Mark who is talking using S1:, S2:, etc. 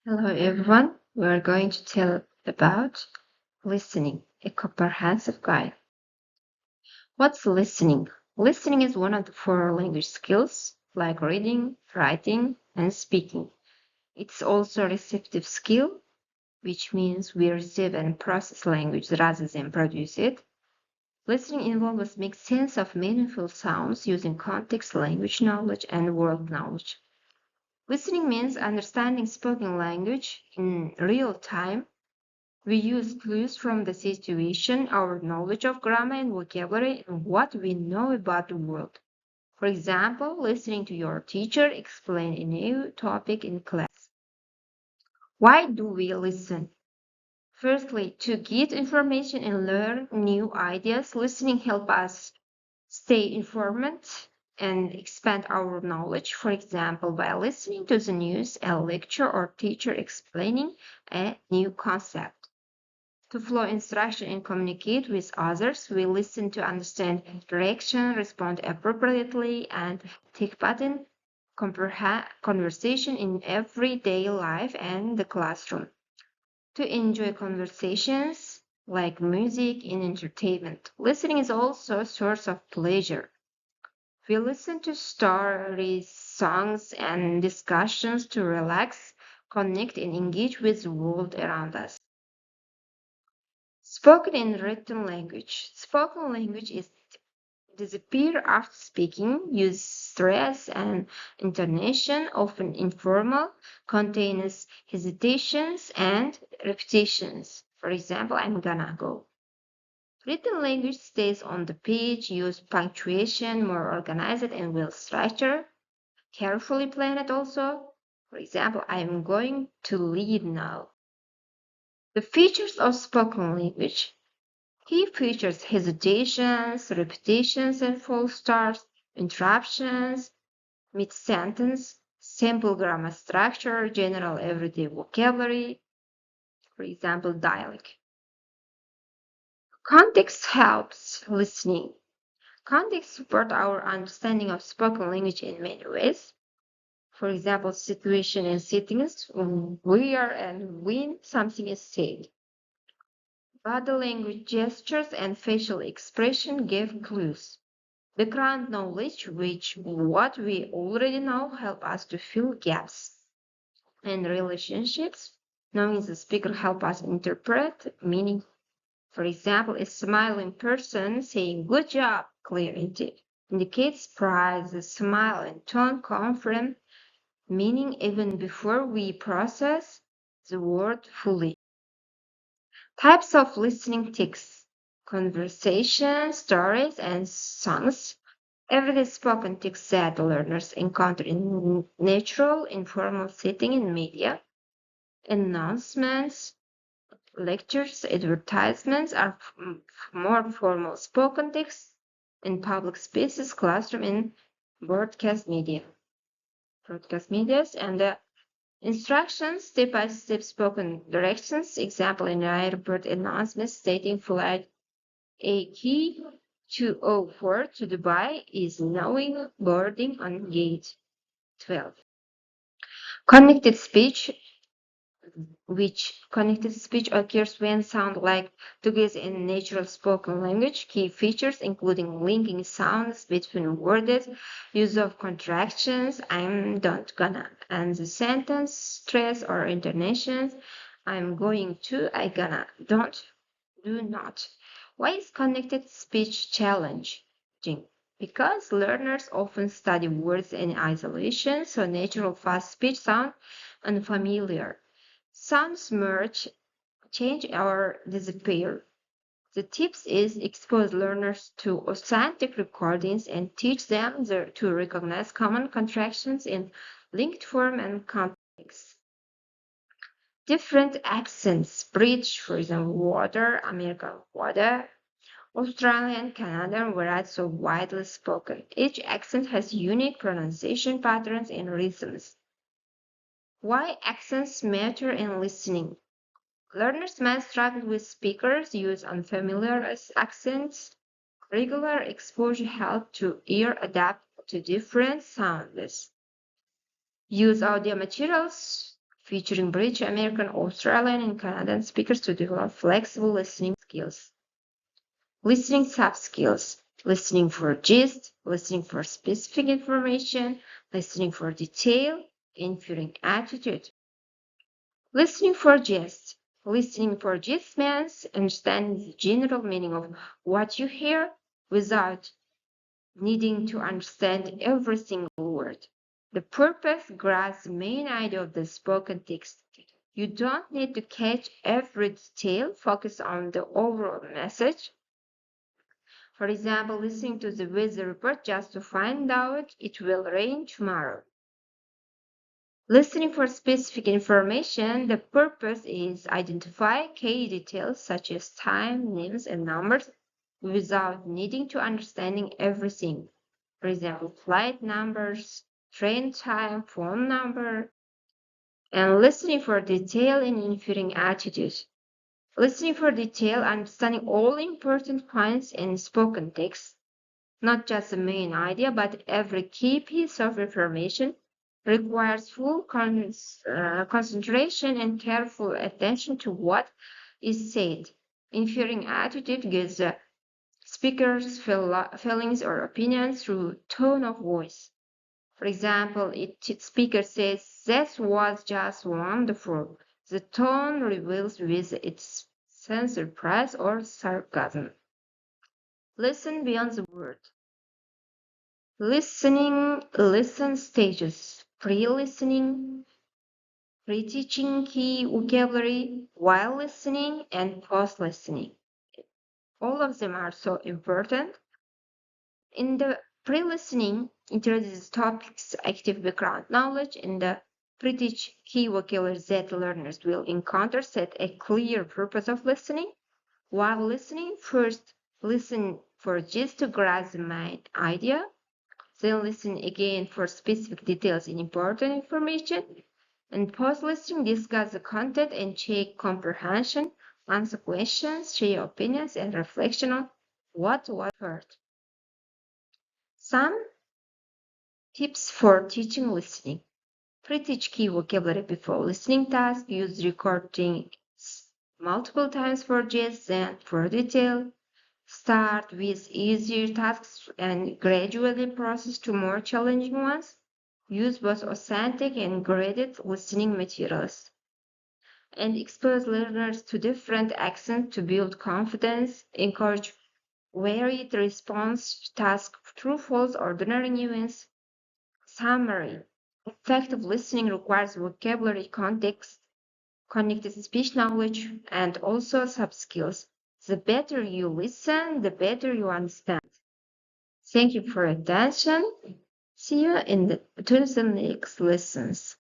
S1: Hello everyone, we are going to tell about listening, a comprehensive guide. What's listening? Listening is one of the four language skills like reading, writing, and speaking. It's also a receptive skill, which means we receive and process language rather than produce it. Listening involves making sense of meaningful sounds using context, language knowledge, and world knowledge. Listening means understanding spoken language in real time. We use clues from the situation, our knowledge of grammar and vocabulary, and what we know about the world. For example, listening to your teacher explain a new topic in class. Why do we listen? Firstly, to get information and learn new ideas. Listening helps us stay informed and expand our knowledge. For example, by listening to the news, a lecture, or teacher explaining a new concept. To follow instruction and communicate with others, we listen to understand direction, respond appropriately, and take part in conversation in everyday life and the classroom. To enjoy conversations like music and entertainment. Listening is also a source of pleasure. We listen to stories, songs, and discussions to relax, connect, and engage with the world around us. Spoken and written language. Spoken language is disappear after speaking, use stress and intonation, often informal, contains hesitations and repetitions. For example, I'm gonna go. Written language stays on the page, use punctuation, more organized and well structured, carefully planned also. For example, I'm going to leave now. The features of spoken language. Key features hesitations, repetitions and false starts, interruptions, mid-sentence, simple grammar structure, general everyday vocabulary, for example, dialect. Context helps listening. Context supports our understanding of spoken language in many ways. For example, situation and settings, where and when something is said. Body language gestures and facial expression give clues. Background knowledge, which what we already know, help us to fill gaps. And relationships, knowing the speaker help us interpret meaning. For example, a smiling person saying "good job" clearly indicates pride. The smile and tone confirm meaning even before we process the word fully. Types of listening texts: conversation, stories, and songs. Everyday spoken text that learners encounter in natural, informal setting in media. Announcements, lectures, advertisements are more formal spoken texts in public spaces, classroom, and broadcast media. And instructions, step-by-step spoken directions. Example in airport announcements stating flight AK 204 to Dubai is knowing boarding on gate 12. Connected speech, which connected speech occurs when sound like together in natural spoken language. Key features including linking sounds between words, use of contractions, I'm, don't, gonna, and the sentence stress or intonations. I'm going to, I gonna, don't, do not. Why is connected speech challenging? Because learners often study words in isolation, so natural fast speech sound unfamiliar. Sounds merge, change, or disappear. The tips is expose learners to authentic recordings and teach them to recognize common contractions in linked form and context. Different accents, British, for example, water, American water, Australian, Canadian varieties are widely spoken. Each accent has unique pronunciation patterns and rhythms. Why accents matter in listening? Learners may struggle with speakers use unfamiliar accents. Regular exposure helps to ear adapt to different sounds. Use audio materials featuring British, American, Australian, and Canadian speakers to develop flexible listening skills. Listening soft skills, listening for gist, listening for specific information, listening for detail, inferring attitude. Listening for gist. Listening for gist means understanding the general meaning of what you hear without needing to understand every single word. The purpose grasps the main idea of the spoken text. You don't need to catch every detail, focus on the overall message. For example, listening to the weather report just to find out it will rain tomorrow. Listening for specific information, the purpose is identify key details such as time, names, and numbers without needing to understanding everything. For example, flight numbers, train time, phone number, and listening for detail and inferring attitude. Listening for detail, understanding all important points in spoken text, not just the main idea, but every key piece of information requires full concentration and careful attention to what is said. Inferring attitude gives the speaker's feelings or opinions through tone of voice. For example, if speaker says, "That was just wonderful," the tone reveals with its sense of surprise or sarcasm. Listen beyond the word. Listen stages. Pre-listening, pre-teaching key vocabulary, while listening, and post-listening. All of them are so important. In the pre-listening, introduces topics, active background knowledge. In the pre-teach, key vocabulary that learners will encounter set a clear purpose of listening. While listening, first listen for just to grasp the main idea. Then listen again for specific details and important information. And post-listening, discuss the content and check comprehension, answer questions, share opinions, and reflection on what was heard. Some tips for teaching listening. Pre-teach key vocabulary before listening task. Use recording multiple times for gist and for detail. Start with easier tasks and gradually process to more challenging ones. Use both authentic and graded listening materials. And expose learners to different accents to build confidence. Encourage varied response tasks, true, false, ordinary events. Summary. Effective listening requires vocabulary context, connected speech knowledge, and also soft skills. The better you listen, the better you understand. Thank you for your attention. See you in the next lessons.